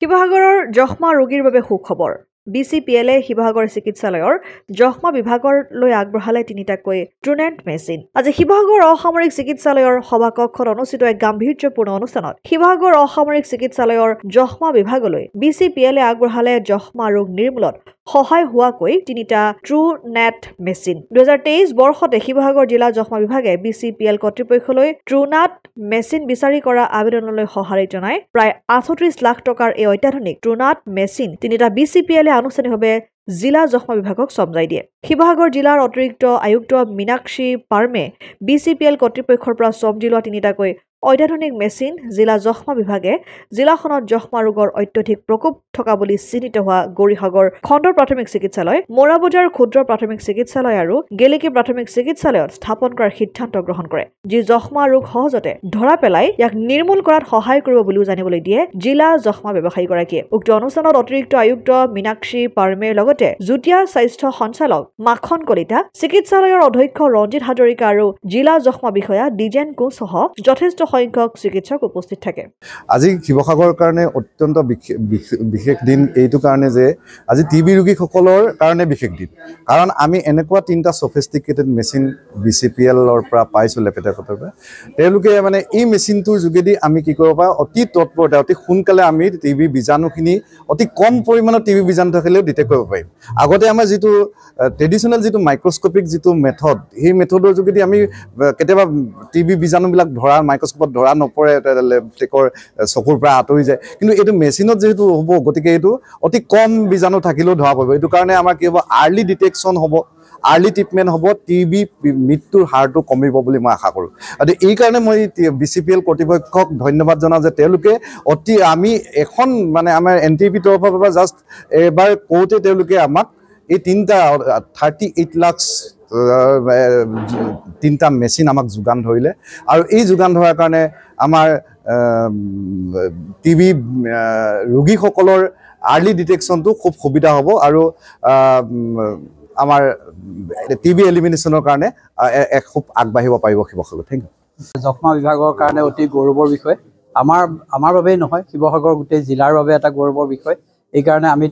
শিৱসাগৰৰ যক্ষ্মা ৰোগীৰ বাবে সুখবৰ BCPLে শিৱসাগৰ চিকিৎসালয়ৰ যক্ষ্মা বিভাগলৈ আগবঢ়ালে 3টাকৈ ট্ৰুনেট মেচিন। আজি শিৱসাগৰ অসামৰিক চিকিৎসালয়ৰ সভাকক্ষত অনুষ্ঠিত এক গাম্ভীৰ্যপূৰ্ণ অনুষ্ঠানত শিৱসাগৰ অসামৰিক চিকিৎসালয়ৰ যক্ষ্মা বিভাগলৈ BCPLে আগবঢ়ালে যক্ষ্মা ৰোগ নিৰ্মূলত সহায় হোৱাকৈ 3টা ট্ৰুনেট মেচিন। 2023 বৰ্ষতে শিৱসাগৰ জিলা যক্ষ্মা বিভাগে BCPL কৰ্তৃপক্ষলৈ ট্ৰুনাট মেচিন বিচাৰি কৰা আবেদনলৈ সঁহাৰি জনাই প্ৰায় 38 লাখ টকাৰ এই অত্যাধুনিক ট্ৰুনাট মেচিন 3টা BCPLে আনুষ্ঠানিকভাৱে জিলা যক্ষ্মা বিভাগক চমজাই দিয়ে। শিৱসাগৰ জিলাৰ অতিৰিক্ত আয়ুক্ত মীনাক্ষী পাৰ্মে BCPL কৰ্তৃপক্ষৰ পৰা চমজি লোৱা 3টাকৈ অত্যাধুনিক মেচিন জিলা যক্ষ্মা বিভাগে জিলাখনত যক্ষ্মা ৰোগৰ অত্যধিক প্ৰকোপ থকা বুলি চিহ্নিত হোৱা গৌৰীসাগৰ খণ্ড প্ৰাথমিক চিকিৎসালয়, মোৰাবজাৰ ক্ষুদ্ৰ প্ৰাথমিক চিকিৎসালয় আৰু গেলেকী প্ৰাথমিক চিকিৎসালয়ত স্থাপন কৰাৰ সিদ্ধান্ত গ্ৰহণ কৰে, যি যক্ষ্মা ৰোগ সহজতে ধৰা পেলাই ইয়াক নিৰ্মূল কৰাত সহায় কৰিব বুলিও জানিবলৈ দিয়ে জিলা যক্ষ্মা ব্যৱসায়ীগৰাকীয়ে। উক্ত অনুষ্ঠানত অতিৰিক্ত আয়ুক্ত মীনাক্ষী পাৰ্মেৰ লগতে যুটীয়া স্বাস্থ্য সঞ্চালক মাখন কলিতা, চিকিৎসালয়ৰ অধ্যক্ষ ৰঞ্জিত হাজৰিকা আৰু জিলা যক্ষ্মা বিষয়া ডিজেন কোচ সহ যথেষ্ট সংখ্যক চিকিৎসক উপস্থিত থাকে। আজি শিৱসাগৰৰ কাৰণে অত্যন্ত বিশেষ দিন এইটো কাৰণে যে আজি টিবি ৰোগীসকলৰ কাৰণে বিশেষ দিন, কাৰণ আমি এনেকুৱা 3টা সফিষ্টিকেটেড মেচিন BCPLৰ পৰা পাইছোঁ লেপেটাকটৰ পৰা। তেওঁলোকে মানে এই মেচিনটোৰ যোগেদি আমি কি কৰিব পাৰোঁ, অতি তৎপৰতা অতি সোনকালে আমি টিবি বীজাণুখিনি অতি কম পৰিমাণৰ টিবি বীজাণু থাকিলেও ডিটেক্ট কৰিব পাৰিম। আগতে আমাৰ যিটো ট্ৰেডিশ্যনেল যিটো মাইক্ৰস্কপিক যিটো মেথড, সেই মেথডৰ যোগেদি আমি কেতিয়াবা টিবি বীজাণুবিলাক ধৰা মাইক্ৰস্কোপত ধৰা নপৰে, চকুৰ পৰা আঁতৰি যায়। কিন্তু এইটো মেচিনত যিহেতু হ'ব, গতিকে এইটো অতি কম বীজাণু থাকিলেও ধৰা পৰিব। এইটো কাৰণে আমাৰ কি হ'ব, আৰ্লি ডিটেকশ্যন হ'ব, আৰ্লি ট্ৰিটমেণ্ট হ'ব, টিবি মৃত্যুৰ হাৰটো কমিব বুলি মই আশা কৰোঁ। আৰু এইকাৰণে মই BCPL কৰ্তৃপক্ষক ধন্যবাদ জনাওঁ যে তেওঁলোকে আমি এখন মানে আমাৰ NTP তৰফৰ পৰা জাষ্ট এবাৰ কওঁতে তেওঁলোকে আমাক এই 38 লাখ 3টা মেচিন আমাক যোগান ধৰিলে। আৰু এই যোগান ধৰাৰ কাৰণে আমাৰ টিবি ৰোগীসকলৰ আৰ্লি ডিটেকশ্যনটো খুব সুবিধা হ'ব আৰু আমাৰ টিবি এলিমিনেশ্যনৰ কাৰণে খুব আগবাঢ়িব পাৰিব শিৱসাগৰ। Thank U. যক্ষ্মা বিভাগৰ কাৰণে অতি গৌৰৱৰ বিষয়, আমাৰ বাবেই নহয়, শিৱসাগৰ গোটেই জিলাৰ বাবে এটা গৌৰৱৰ বিষয়। এইকাৰণে আমি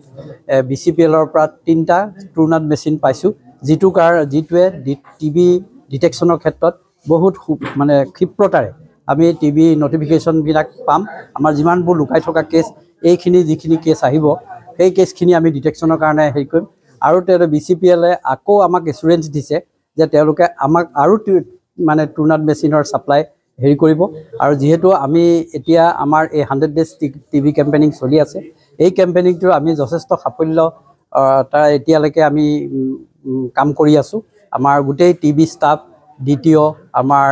BCPLৰ পৰা 3টা ট্ৰুনাট মেচিন পাইছোঁ, যিটোৱে টিবি ডিটেকশ্যনৰ ক্ষেত্ৰত বহুত মানে ক্ষিপ্ৰতাৰে আমি টিবি নটিফিকেশ্যনবিলাক পাম। আমাৰ যিমানবোৰ লুকাই থকা কেছ, যিখিনি কেছ আহিব, সেই কেছখিনি আমি ডিটেকশ্যনৰ কাৰণে হেৰি কৰিম। আৰু BCPLে আকৌ আমাক এছুৰেঞ্চ দিছে যে তেওঁলোকে আমাক আৰু মানে ট্ৰুনাট মেচিনৰ ছাপ্লাই হেৰি কৰিব। আৰু যিহেতু আমি এতিয়া আমাৰ এই 100 days টিবি কেম্পেইনিং চলি আছে, এই কেম্পেইনিংটোৰ আমি যথেষ্ট সাফল্য এতিয়ালৈকে আমি কাম কৰি আছোঁ। আমাৰ গোটেই টিবি ষ্টাফ, DTO, আমাৰ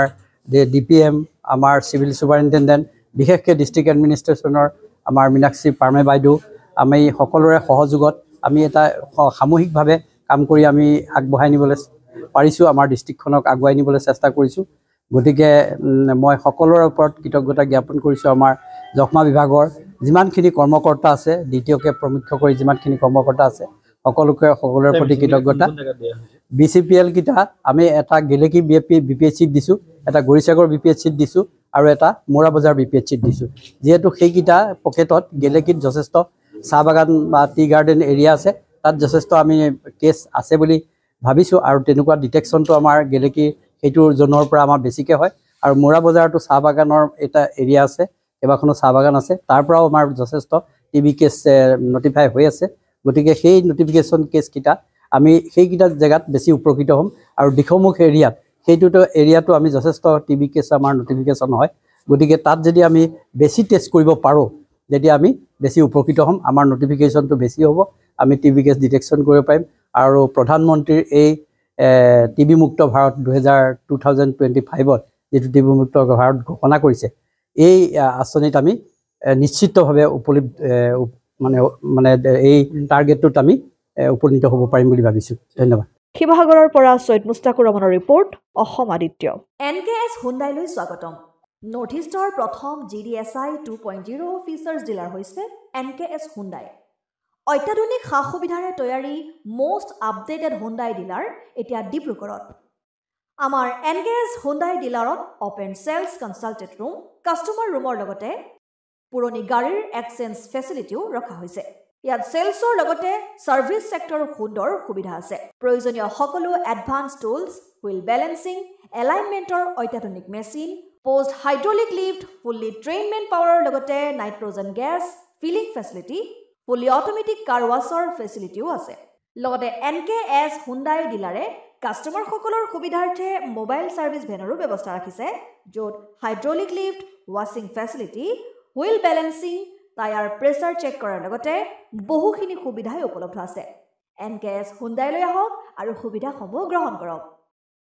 DPM, আমাৰ চিভিল ছুপাৰিণ্টেণ্ডেণ্ট, বিশেষকৈ ডিষ্ট্ৰিক্ট এডমিনিষ্ট্ৰেশ্যনৰ আমাৰ মীনাক্ষী পাৰ্মে বাইদেউ, আমি সকলোৰে সহযোগত আমি এটা সামূহিকভাৱে কাম কৰি আমি আগবঢ়াই নিবলৈ পাৰিছোঁ, আমাৰ ডিষ্ট্ৰিক্টখনক আগুৱাই নিবলৈ চেষ্টা কৰিছোঁ। গতিকে মই সকলোৰে ওপৰত কৃতজ্ঞতা জ্ঞাপন কৰিছোঁ। আমাৰ যক্ষ্মা বিভাগৰ যিমানখিনি কৰ্মকৰ্তা আছে, DTOকে প্ৰমুখ্য কৰি যিমানখিনি কৰ্মকৰ্তা আছে, সকলোৰে প্ৰতি কৃতজ্ঞতা। BCPL কেইটা আমি এটা গেলেকী BPHCত দিছোঁ, এটা গৌৰীসাগৰ BPHCত দিছোঁ আৰু এটা মোৰাবজাৰ BPHCত দিছোঁ। যিহেতু সেইকেইটা পকেটত গেলেকীত যথেষ্ট চাহ বাগান বা টি গাৰ্ডেন এৰিয়া আছে, তাত যথেষ্ট আমি কেছ আছে বুলি ভাবিছোঁ। আৰু তেনেকুৱা ডিটেকশ্যনটো আমাৰ গেলেকী সেইটো জোনৰ পৰা আমাৰ বেছিকৈ হয়। আৰু মোৰাবজাৰটো চাহ বাগানৰ এটা এৰিয়া আছে, কেইবাখনো চাহ বাগান আছে, তাৰ পৰাও আমাৰ যথেষ্ট টিবি কেছ নটিফাই হৈ আছে। গতিকে সেই নটিফিকেশ্যন কেছকেইটা আমি সেইকেইটা জেগাত বেছি উপকৃত হ'ম। আৰু দিশমুখ এৰিয়াত এৰিয়াটো আমি যথেষ্ট টিবি কেছ আমাৰ নটিফিকেশ্যন হয়। গতিকে তাত যদি আমি বেছি টেষ্ট কৰিব পাৰোঁ, তেতিয়া আমি বেছি উপকৃত হ'ম, আমাৰ নটিফিকেশ্যনটো বেছি হ'ব, আমি টিবি কেছ ডিটেকশ্যন কৰিব পাৰিম। আৰু প্ৰধানমন্ত্ৰীৰ এই টিবি মুক্ত ভাৰত 2025ত যিটো টিবি মুক্ত ভাৰত ঘোষণা কৰিছে, এই আঁচনিত আমি নিশ্চিতভাৱে মানে এই টাৰ্গেটটোত আমি উপনীত হ'ব পাৰিম বুলি ভাবিছোঁ। ধন্যবাদ। শিৱসাগৰৰ পৰা সৈয়দ মুস্তাকুৰ ৰহমানৰ ৰিপৰ্ট, অসম আদিত্য। NKS হুণ্ডাইলৈ স্বাগতম। নৰ্থ ইষ্টৰ প্ৰথম GDSI 2.0 ফিচাৰ্ছ ডিলাৰ হৈছে NKS হুণ্ডাই। অত্যাধুনিক সা সুবিধাৰে তৈয়াৰী মষ্ট আপডেটেড হুণ্ডাই ডিলাৰ এতিয়া ডিব্ৰুগড়ত। আমাৰ NKS হুণ্ডাই ডিলাৰত open sales consulted room, customer ৰুমৰ লগতে পুৰণি গাড়ীৰ এক্সচেঞ্জ ফেচিলিটিও ৰখা হৈছে। ইয়াত সেলছৰ লগতে সাৰ্ভিস সেক্টৰৰ সুন্দৰ সুবিধা আছে। প্ৰয়োজনীয় সকলো এডভান্স টুলছ, হুইল বেলেন্সিং, এলাইনমেন্টৰ অত্যাধুনিক machine, post hydraulic lift, fully trained man পাৱাৰৰ লগতে nitrogen gas filling facility, fully automatic car washer ফেচিলিটিও আছে। লগতে NKS হুণ্ডাই ডিলাৰে কাষ্টমাৰসকলৰ সুবিধাৰ্থে মোবাইল সাৰ্ভিস ভেনৰো ব্যৱস্থা ৰাখিছে, য'ত হাইড্ৰলিক লিফ্ট, ৱাছিং facility, wheel balancing, tyre pressure check কৰাৰ লগতে বহুখিনি সুবিধাই উপলব্ধ আছে। NKS হুণ্ডাইলৈ আহক আৰু সুবিধাসমূহ গ্ৰহণ কৰক।